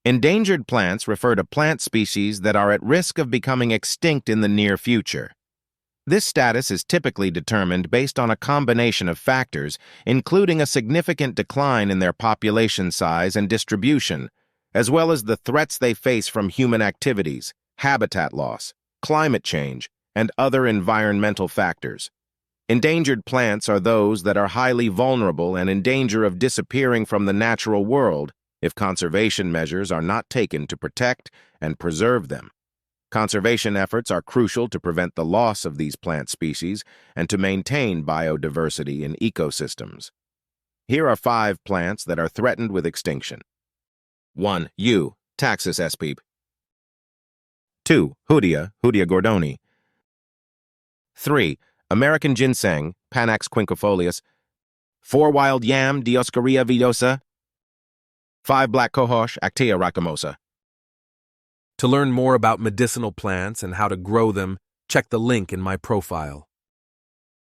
Endangered plants refer to plant species that are at risk of becoming extinct in the near future. This status is typically determined based on a combination of factors, including a significant decline in their population size and distribution, as well as the threats they face from human activities, habitat loss, climate change, and other environmental factors. Endangered plants are those that are highly vulnerable and in danger of disappearing from the natural world if conservation measures are not taken to protect and preserve them. Conservation efforts are crucial to prevent the loss of these plant species and to maintain biodiversity in ecosystems. Here are 5 plants that are threatened with extinction. 1. Yew, Taxus spp. 2. Hoodia gordoni. 3. American ginseng, Panax quinquefolius. 4. Wild yam, Dioscorea vidosa. 5. Black cohosh, Actea racemosa. To learn more about medicinal plants and how to grow them, check the link in my profile.